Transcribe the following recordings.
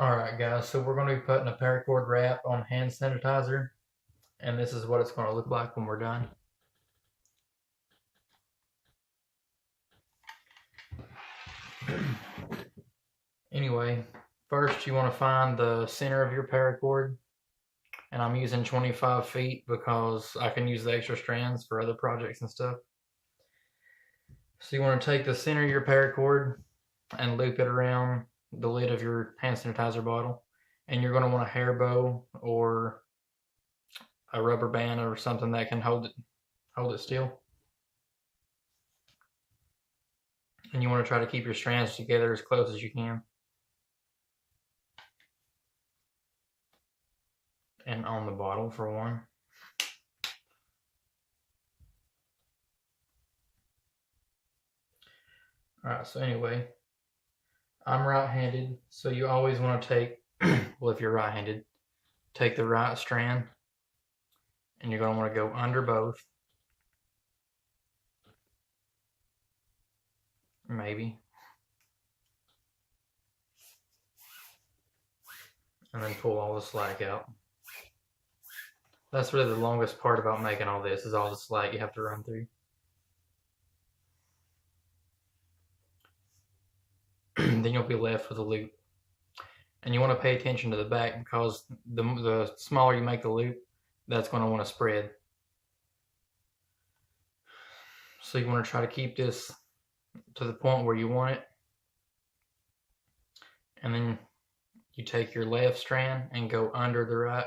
Alright guys, so we're going to be putting a paracord wrap on hand sanitizer, and this is what it's going to look like when we're done. Anyway, first you want to find the center of your paracord, and I'm using 25 feet because I can use the extra strands for other projects and stuff. So you want to take the center of your paracord and loop it around the lid of your hand sanitizer bottle, and you're going to want a hair bow or a rubber band or something that can hold it still. And you want to try to keep your strands together as close as you can. And on the bottle for one. Alright, so anyway, I'm right-handed, so you always want to take, well, if you're right-handed, take the right strand, and you're going to want to go under both. Maybe. And then pull all the slack out. That's really the longest part about making all this, is all the slack you have to run through. Then you'll be left with a loop. And you want to pay attention to the back, because the smaller you make the loop, that's going to want to spread. So you want to try to keep this to the point where you want it. And then you take your left strand and go under the right.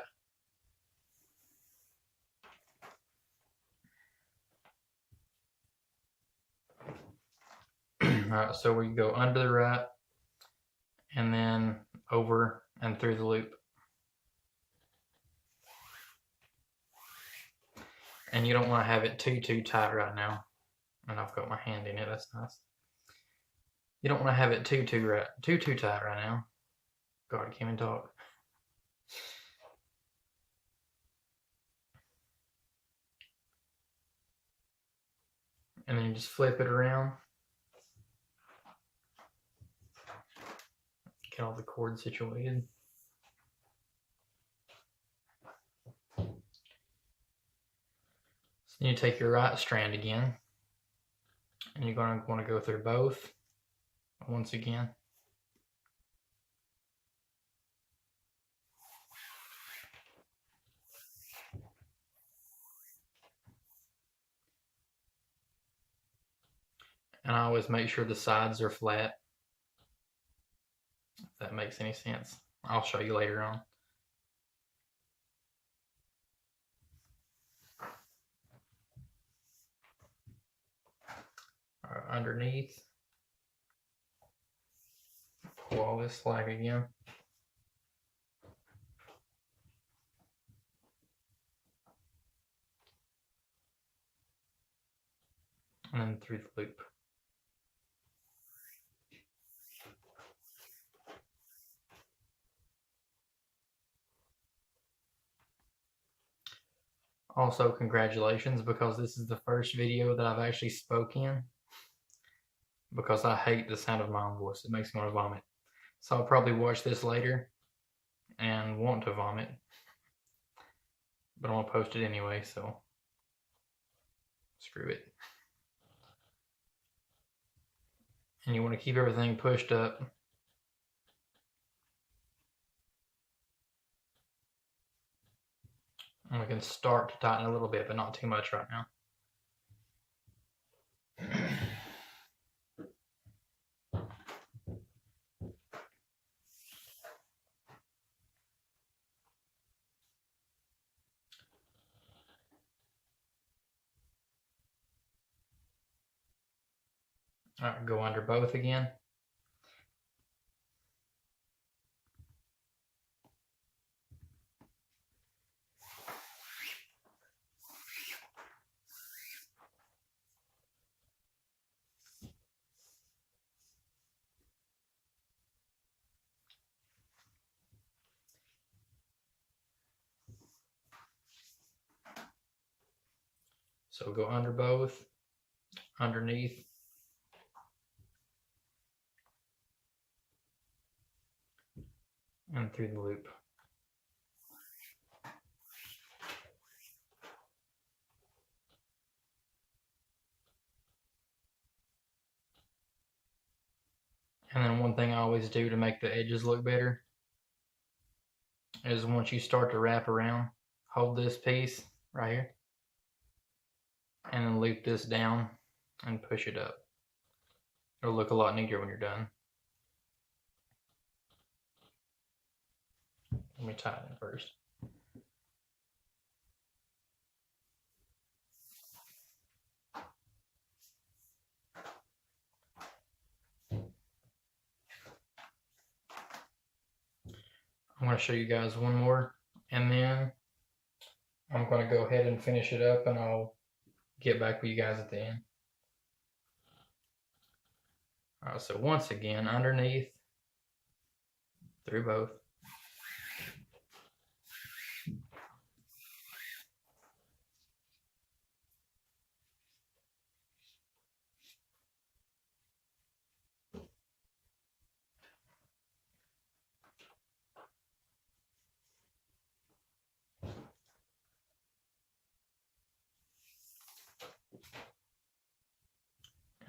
Alright, so we go under the right and then over and through the loop. And you don't want to have it too tight right now. And I've got my hand in it, that's nice. You don't want to have it too tight right now. God, I can't even talk. And then you just flip it around. Get all the cords situated. So you take your right strand again, and you're going to want to go through both once again. And I always make sure the sides are flat. If that makes any sense. I'll show you later on. Underneath. Pull all this slack again. And then through the loop. Also, congratulations, because this is the first video that I've actually spoke in, because I hate the sound of my own voice. It makes me want to vomit. So I'll probably watch this later and want to vomit, but I'm going to post it anyway, so screw it. And you want to keep everything pushed up. And we can start to tighten a little bit, but not too much right now. Alright, go under both again. So go under both, underneath, and through the loop. And then one thing I always do to make the edges look better is once you start to wrap around, hold this piece right here and then loop this down and push it up. It'll look a lot neater when you're done. Let me tie it in first. I'm going to show you guys one more, and then I'm going to go ahead and finish it up, and I'll get back with you guys at the end. Alright, so once again, underneath, through both.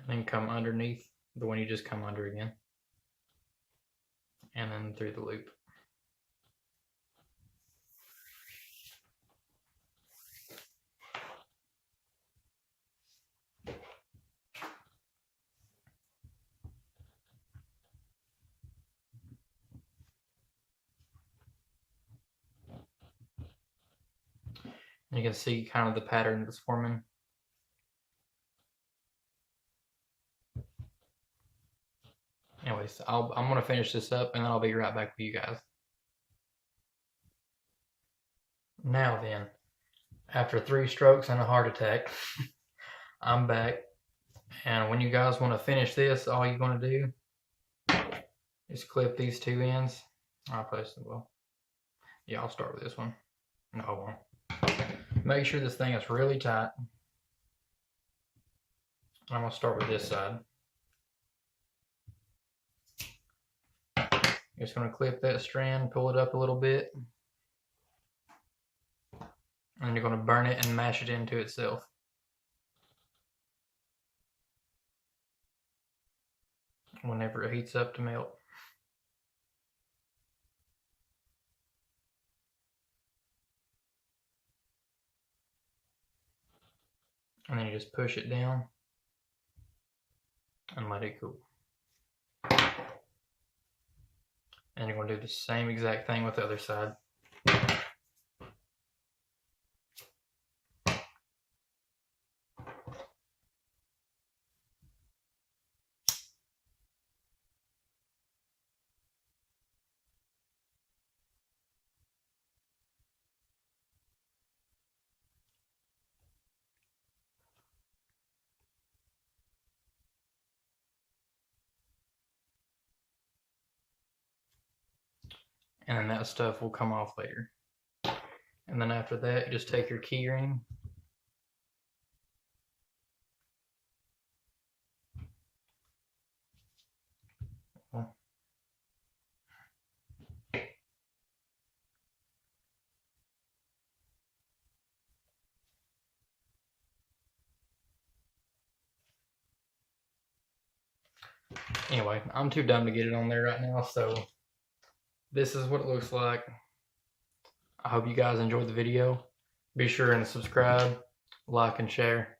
And then come underneath the one you just come under again, and then through the loop. And you can see kind of the pattern that's forming. Anyways, I'm going to finish this up and then I'll be right back with you guys. Now then, after 3 strokes and a heart attack, I'm back. And when you guys want to finish this, all you're going to do is clip these 2 ends. I'll place them well. Yeah, I'll start with this one. No, I won't. Make sure this thing is really tight. I'm going to start with this side. You're just going to clip that strand, pull it up a little bit, and you're going to burn it and mash it into itself. Whenever it heats up to melt. And then you just push it down and let it cool. And you're going to do the same exact thing with the other side. And then that stuff will come off later. And then after that, you just take your key ring anyway, I'm too dumb to get it on there right now, so this is what it looks like. I hope you guys enjoyed the video. Be sure and subscribe, like, and share.